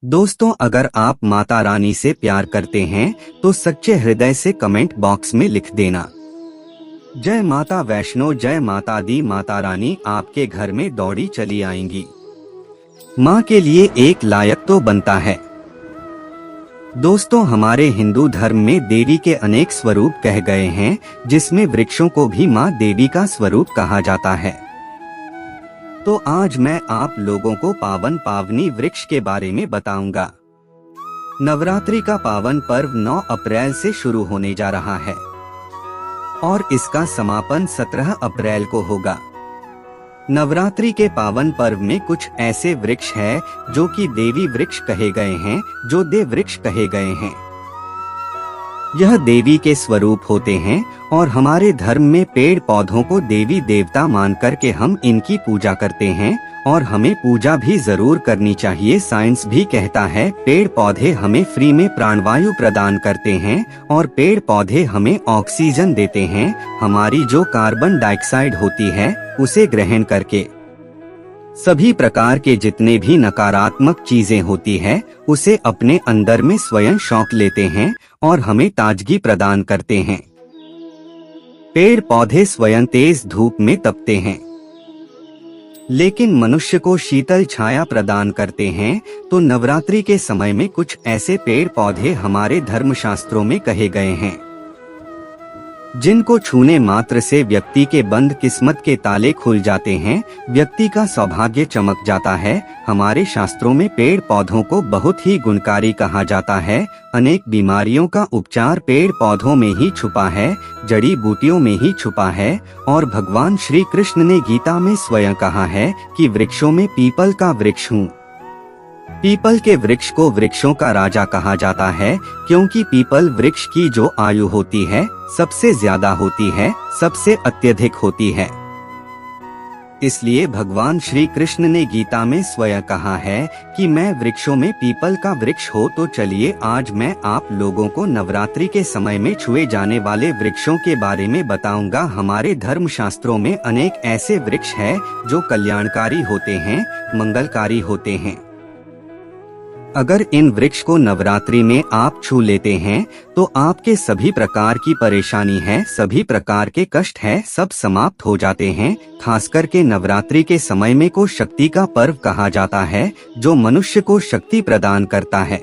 दोस्तों, अगर आप माता रानी से प्यार करते हैं तो सच्चे हृदय से कमेंट बॉक्स में लिख देना। जय माता वैष्णो, जय माता दी। माता रानी आपके घर में दौड़ी चली आएंगी। माँ के लिए एक लायक तो बनता है। दोस्तों, हमारे हिंदू धर्म में देवी के अनेक स्वरूप कहे गए हैं, जिसमें वृक्षों को भी माँ देवी का स्वरूप कहा जाता है। तो आज मैं आप लोगों को पावन पावनी वृक्ष के बारे में बताऊंगा। नवरात्रि का पावन पर्व 9 अप्रैल से शुरू होने जा रहा है और इसका समापन 17 अप्रैल को होगा। नवरात्रि के पावन पर्व में कुछ ऐसे वृक्ष हैं जो कि देवी वृक्ष कहे गए हैं, जो देव वृक्ष कहे गए हैं। यह देवी के स्वरूप होते हैं और हमारे धर्म में पेड़ पौधों को देवी देवता मान करके हम इनकी पूजा करते हैं और हमें पूजा भी जरूर करनी चाहिए। साइंस भी कहता है पेड़ पौधे हमें फ्री में प्राणवायु प्रदान करते हैं और पेड़ पौधे हमें ऑक्सीजन देते हैं। हमारी जो कार्बन डाइऑक्साइड होती है उसे ग्रहण करके सभी प्रकार के जितने भी नकारात्मक चीजें होती है उसे अपने अंदर में स्वयं शौक लेते हैं और हमें ताजगी प्रदान करते हैं। पेड़ पौधे स्वयं तेज धूप में तपते हैं, लेकिन मनुष्य को शीतल छाया प्रदान करते हैं। तो नवरात्रि के समय में कुछ ऐसे पेड़ पौधे हमारे धर्मशास्त्रों में कहे गए हैं, जिनको छूने मात्र से व्यक्ति के बंद किस्मत के ताले खुल जाते हैं, व्यक्ति का सौभाग्य चमक जाता है। हमारे शास्त्रों में पेड़ पौधों को बहुत ही गुणकारी कहा जाता है। अनेक बीमारियों का उपचार पेड़ पौधों में ही छुपा है, जड़ी बूटियों में ही छुपा है। और भगवान श्री कृष्ण ने गीता में स्वयं कहा है कि वृक्षों में पीपल का वृक्ष हूँ। पीपल के वृक्ष को वृक्षों का राजा कहा जाता है, क्योंकि पीपल वृक्ष की जो आयु होती है सबसे ज्यादा होती है, सबसे अत्यधिक होती है। इसलिए भगवान श्री कृष्ण ने गीता में स्वयं कहा है कि मैं वृक्षों में पीपल का वृक्ष हो। तो चलिए आज मैं आप लोगों को नवरात्रि के समय में छुए जाने वाले वृक्षों के बारे में बताऊंगा। हमारे धर्म शास्त्रों में अनेक ऐसे वृक्ष हैं जो कल्याणकारी होते हैं, मंगलकारी होते हैं। अगर इन वृक्ष को नवरात्रि में आप छू लेते हैं तो आपके सभी प्रकार की परेशानी है, सभी प्रकार के कष्ट है, सब समाप्त हो जाते हैं। खासकर के नवरात्रि के समय में को शक्ति का पर्व कहा जाता है, जो मनुष्य को शक्ति प्रदान करता है,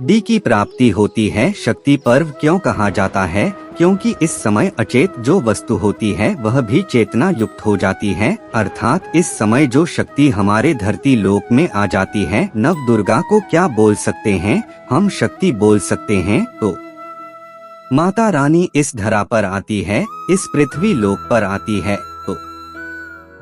डी की प्राप्ति होती है। शक्ति पर्व क्यों कहा जाता है? क्योंकि इस समय अचेत जो वस्तु होती है वह भी चेतना युक्त हो जाती है, अर्थात इस समय जो शक्ति हमारे धरती लोक में आ जाती है। नव दुर्गा को क्या बोल सकते हैं? हम शक्ति बोल सकते हैं। तो माता रानी इस धरा पर आती है, इस पृथ्वी लोक पर आती है, तो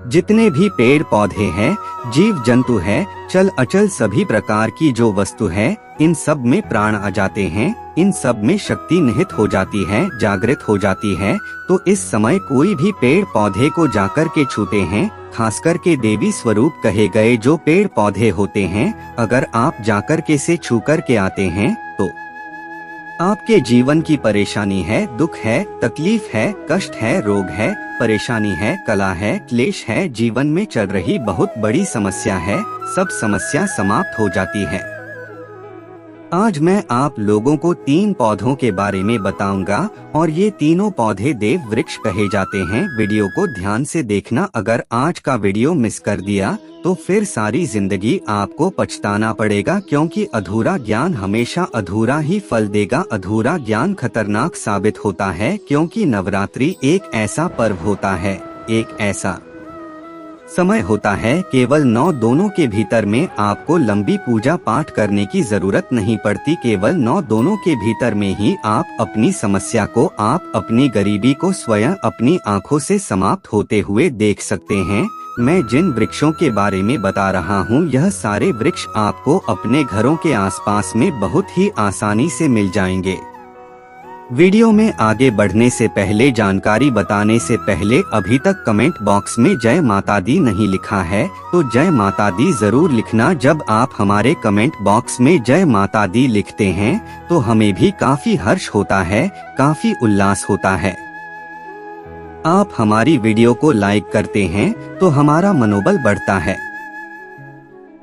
जितने भी पेड़ पौधे हैं, जीव जंतु है, चल अचल सभी प्रकार की जो वस्तु है, इन सब में प्राण आ जाते हैं, इन सब में शक्ति निहित हो जाती है, जागृत हो जाती है। तो इस समय कोई भी पेड़ पौधे को जाकर के छूते हैं, खासकर के देवी स्वरूप कहे गए जो पेड़ पौधे होते हैं, अगर आप जाकर के से छू कर के आते हैं तो आपके जीवन की परेशानी है, दुख है, तकलीफ है, कष्ट है, रोग है, परेशानी है, कला है, क्लेश है, जीवन में चल रही बहुत बड़ी समस्या है, सब समस्या समाप्त हो जाती है। आज मैं आप लोगों को 3 पौधों के बारे में बताऊंगा और ये तीनों पौधे देव वृक्ष कहे जाते हैं। वीडियो को ध्यान से देखना। अगर आज का वीडियो मिस कर दिया तो फिर सारी जिंदगी आपको पछताना पड़ेगा, क्योंकि अधूरा ज्ञान हमेशा अधूरा ही फल देगा। अधूरा ज्ञान खतरनाक साबित होता है, क्योंकि नवरात्रि एक ऐसा पर्व होता है, एक ऐसा समय होता है, केवल 9 दोनों के भीतर में आपको लंबी पूजा पाठ करने की जरूरत नहीं पड़ती। केवल 9 दोनों के भीतर में ही आप अपनी समस्या को, आप अपनी गरीबी को स्वयं अपनी आंखों से समाप्त होते हुए देख सकते हैं। मैं जिन वृक्षों के बारे में बता रहा हूँ, यह सारे वृक्ष आपको अपने घरों के आसपास में बहुत ही आसानी से मिल जाएंगे। वीडियो में आगे बढ़ने से पहले, जानकारी बताने से पहले, अभी तक कमेंट बॉक्स में जय माता दी नहीं लिखा है तो जय माता दी जरूर लिखना। जब आप हमारे कमेंट बॉक्स में जय माता दी लिखते हैं तो हमें भी काफी हर्ष होता है, काफी उल्लास होता है। आप हमारी वीडियो को लाइक करते हैं तो हमारा मनोबल बढ़ता है।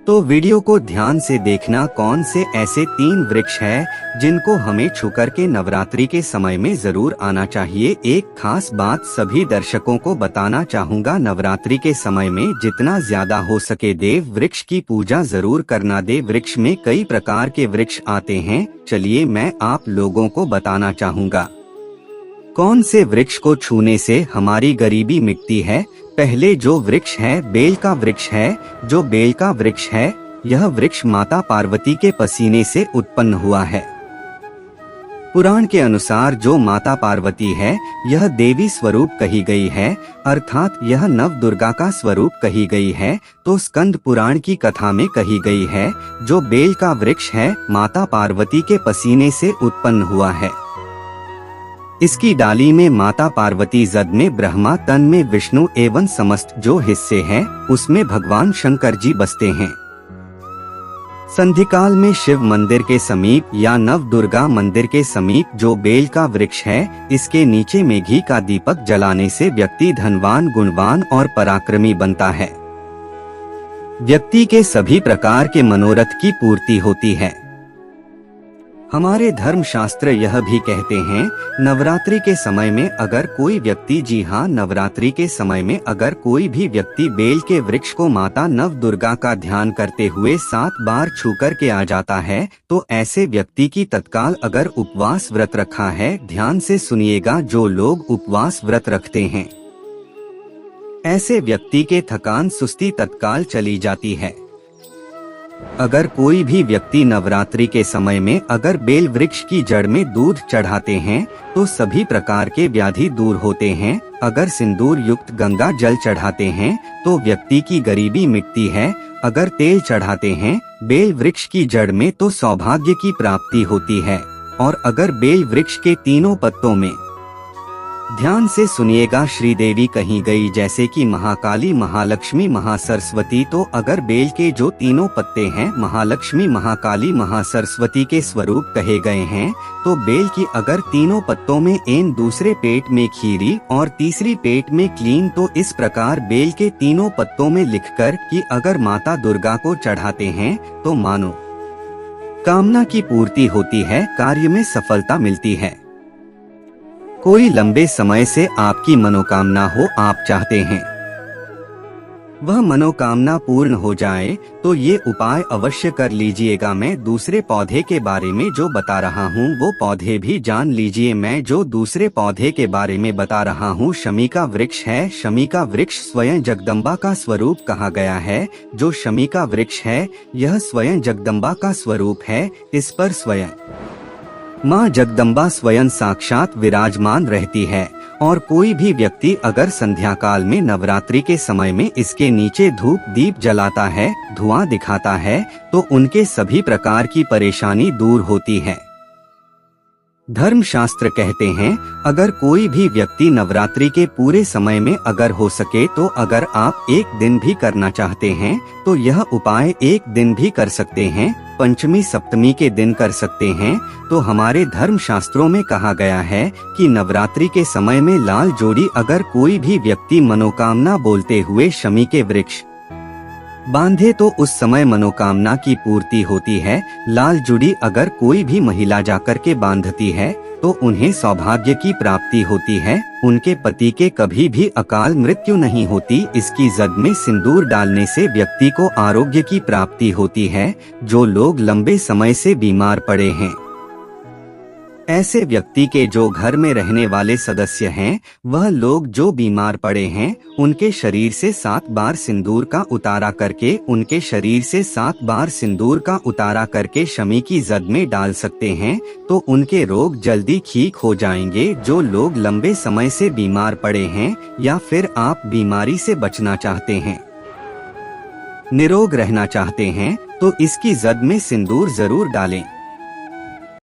तो वीडियो को ध्यान से देखना, कौन से ऐसे 3 वृक्ष हैं जिनको हमें छूकर के नवरात्रि के समय में जरूर आना चाहिए। एक खास बात सभी दर्शकों को बताना चाहूँगा, नवरात्रि के समय में जितना ज्यादा हो सके देव वृक्ष की पूजा जरूर करना। देव वृक्ष में कई प्रकार के वृक्ष आते हैं, चलिए मैं आप लोगों को बताना चाहूँगा कौन से वृक्ष को छूने से हमारी गरीबी मिटती है। पहले जो वृक्ष है बेल का वृक्ष है। जो बेल का वृक्ष है, यह वृक्ष माता पार्वती के पसीने से उत्पन्न हुआ है। पुराण के अनुसार जो माता पार्वती है यह देवी स्वरूप कही गई है, अर्थात यह नव दुर्गा का स्वरूप कही गई है। तो स्कंद पुराण की कथा में कही गई है, जो बेल का वृक्ष है माता पार्वती के पसीने से उत्पन्न हुआ है। इसकी डाली में माता पार्वती, जद में ब्रह्मा, तन में विष्णु एवं समस्त जो हिस्से हैं उसमें भगवान शंकर जी बसते हैं। संधिकाल में शिव मंदिर के समीप या नव दुर्गा मंदिर के समीप जो बेल का वृक्ष है, इसके नीचे में घी का दीपक जलाने से व्यक्ति धनवान, गुणवान और पराक्रमी बनता है। व्यक्ति के सभी प्रकार के मनोरथ की पूर्ति होती है। हमारे धर्म शास्त्र यह भी कहते हैं, नवरात्रि के समय में अगर कोई व्यक्ति, जी हाँ, नवरात्रि के समय में अगर कोई भी व्यक्ति बेल के वृक्ष को माता नव दुर्गा का ध्यान करते हुए 7 बार छू कर के आ जाता है, तो ऐसे व्यक्ति की तत्काल अगर उपवास व्रत रखा है, ध्यान से सुनिएगा, जो लोग उपवास व्रत रखते हैं ऐसे व्यक्ति के थकान, सुस्ती तत्काल चली जाती है। अगर कोई भी व्यक्ति नवरात्रि के समय में अगर बेल वृक्ष की जड़ में दूध चढ़ाते हैं तो सभी प्रकार के व्याधि दूर होते हैं। अगर सिंदूर युक्त गंगा जल चढ़ाते हैं तो व्यक्ति की गरीबी मिटती है। अगर तेल चढ़ाते हैं बेल वृक्ष की जड़ में तो सौभाग्य की प्राप्ति होती है। और अगर बेल वृक्ष के तीनों पत्तों में, ध्यान से सुनिएगा, श्रीदेवी कही गई, जैसे कि महाकाली, महालक्ष्मी, महासरस्वती, तो अगर बेल के जो तीनों पत्ते हैं महालक्ष्मी, महाकाली, महासरस्वती के स्वरूप कहे गए हैं, तो बेल की अगर तीनों पत्तों में एन, दूसरे पेट में खीरी और तीसरी पेट में क्लीन, तो इस प्रकार बेल के तीनों पत्तों में लिखकर कि अगर माता दुर्गा को चढ़ाते हैं तो मानो कामना की पूर्ति होती है, कार्य में सफलता मिलती है। कोई लंबे समय से आपकी मनोकामना हो, आप चाहते हैं वह मनोकामना पूर्ण हो जाए, तो ये उपाय अवश्य कर लीजिएगा। मैं दूसरे पौधे के बारे में जो बता रहा हूँ वो पौधे भी जान लीजिए। मैं जो दूसरे पौधे के बारे में बता रहा हूँ शमी का वृक्ष है। शमी का वृक्ष स्वयं जगदम्बा का स्वरूप कहा गया है। जो शमी का वृक्ष है यह स्वयं जगदम्बा का स्वरूप है। इस पर स्वयं माँ जगदम्बा स्वयं साक्षात विराजमान रहती है। और कोई भी व्यक्ति अगर संध्या काल में नवरात्रि के समय में इसके नीचे धूप दीप जलाता है, धुआं दिखाता है, तो उनके सभी प्रकार की परेशानी दूर होती है। धर्म शास्त्र कहते हैं अगर कोई भी व्यक्ति नवरात्रि के पूरे समय में अगर हो सके तो अगर आप एक दिन भी करना चाहते हैं तो यह उपाय एक दिन भी कर सकते हैं, पंचमी सप्तमी के दिन कर सकते हैं। तो हमारे धर्म शास्त्रों में कहा गया है कि नवरात्रि के समय में लाल जोड़ी अगर कोई भी व्यक्ति मनोकामना बोलते हुए शमी के वृक्ष बांधे तो उस समय मनोकामना की पूर्ति होती है। लाल जुड़ी अगर कोई भी महिला जाकर के बांधती है तो उन्हें सौभाग्य की प्राप्ति होती है, उनके पति के कभी भी अकाल मृत्यु नहीं होती। इसकी जद में सिंदूर डालने से व्यक्ति को आरोग्य की प्राप्ति होती है। जो लोग लंबे समय से बीमार पड़े हैं, ऐसे व्यक्ति के जो घर में रहने वाले सदस्य हैं, वह लोग जो बीमार पड़े हैं, उनके शरीर से 7 बार सिंदूर का उतारा करके, उनके शरीर से 7 बार सिंदूर का उतारा करके शमी की जद में डाल सकते हैं, तो उनके रोग जल्दी ठीक हो जाएंगे। जो लोग लंबे समय से बीमार पड़े हैं या फिर आप बीमारी से बचना चाहते हैं, निरोग रहना चाहते हैं, तो इसकी जद में सिंदूर जरूर डालें।